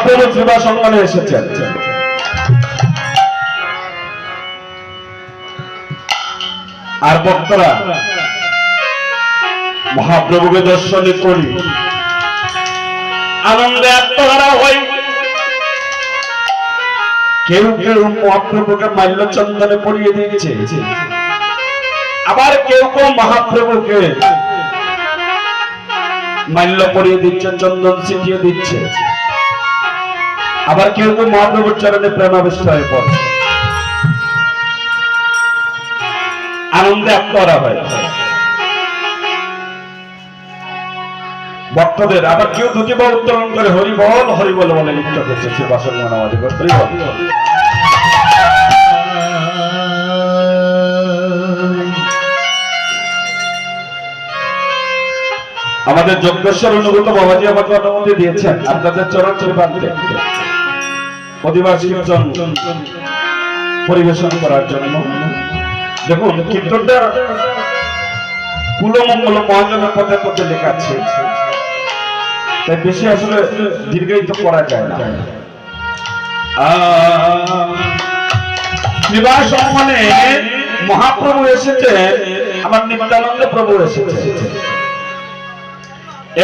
মহাপ্রভু সেবা সম্মানে এসেছেন। আর ভক্তরা মহাপ্রভুকে দর্শন করি, আনন্দে আত্মহারা হই। কেউ কেউ মহাপ্রভুকে মাল্য চন্দনে পরিয়ে দিয়েছে, আবার কেউ কেউ মহাপ্রভুকে মাল্য পরিয়ে দিচ্ছে, চন্দন ছিটিয়ে দিচ্ছে, আবার কেউ কেউ মহাপ্রভুর চরণে প্রেমাবিষ্ট হয়ে পড়ে, আনন্দে আত্মহারা হয় ভক্তদের। আবার কেউ দুটি বল উত্তোলন করে হরি বল বলে লিপ্ত করছে সেবা সম্মান আমাদের হরি বল। আমাদের যজ্ঞেশ্বর অনুগত বাবাজি আমাকে অনুমতি দিয়েছেন আপনাদের চরণ কৃপান্তে অধিবাস কীর্তন পরিবেশন করার জন্য। দেখুন কীর্তনটা কুলমঙ্গল মহাজনের পথে পথে লেখা আছে, তাই বেশি আসলে দীর্ঘায়িত করা যায় না। বিবাহ সম্মানে মহাপ্রভু এসেছে, আমার নিত্যানন্দ প্রভু এসেছে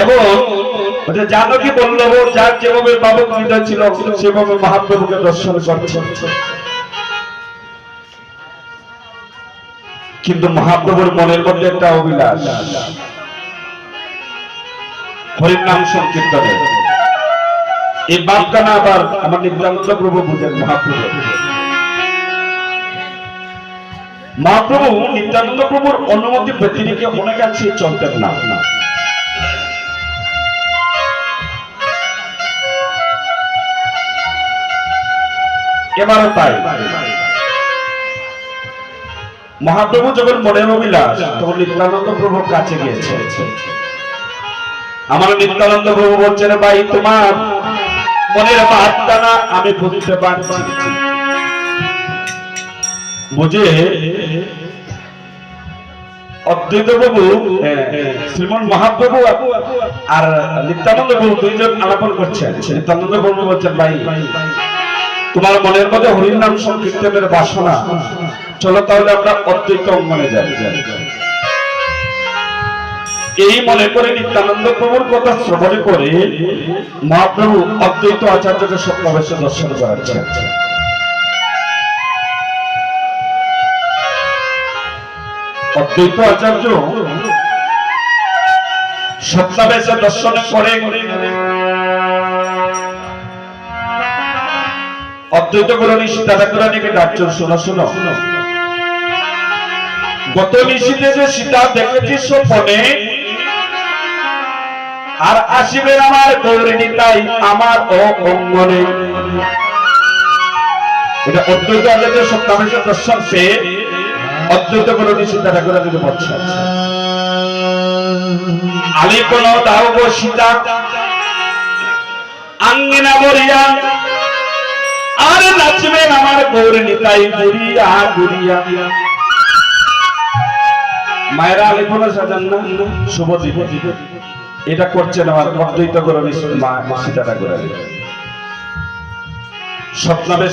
এবং জানকী বল্লভ যার যেভাবে বাবক হৃদয় ছিল সেভাবে মহাপ্রভুকে দর্শন করছে। কিন্তু মহাপ্রভুর মনের মধ্যে একটা অভিলাষ, হরির নাম সংকীর্তনের। এই বাপখানা আবার আমার নিত্যানন্দ প্রভু বুঝেন। মহাপ্রভু নিত্যানন্দ প্রভুর অনুমতি ব্যতিরেকে অনেকাংশে চলতেন না। এবারও তাই মহাপ্রভু যখন মনের অভিলাষ তখন নিত্যানন্দ প্রভুর কাছে গিয়েছে। আমার নিত্যানন্দ প্রভু বলছেন, ভাই তোমার মনের বার্তা না আমি বুঝতে পারছি। বুঝে অদ্বৈত প্রভু শ্রীমন মহাপ্রভু আর নিত্যানন্দ প্রভু দুইজন আলাপন করছেন। নিত্যানন্দ প্রভু বলছেন, ভাই তোমার মনের মধ্যে হরির নাম সংকীর্তনের বাসনা, চলো তাহলে আমরা অদ্বৈত অঙ্গনে যাই। এই মনে করে নিত্যানন্দ প্রভুর কথা শ্রবণ করে মহাপ্রভু অদ্বৈত আচার্যকে স্বপ্নাবেশে দর্শন করাচ্ছেন। অদ্বৈত আচার্য স্বপ্নাবেশে দর্শন করে অদ্বৈত গুরু সীতা ঠাকুরানীকে ডাকছেন, শোনো শোনো, গত নিশীতে যে সীতা দেখেছি স্বপ্নে, আর আসিবে আমার গৌরিণী তাই আমার অঙ্গনে। এটা অদ্বৈত আচার্য স্বপ্নাবেশে দর্শন পেয়ে অদ্বৈত গুরু সীতা ঠাকুরানীকে বলছেন, আলিপন দাও গো সীতা আঙ্গিনা বরিয়া, আর নাচবেন আমার গৌরিণী তাই গুড়িয়া গুড়িয়া। মায়েরা আলিপনা সাজান না শুভ দিবস, এটা করছেন আমার অদ্বৈত গুরু সীতা ঠাকুরানী স্বপ্নাবেশ।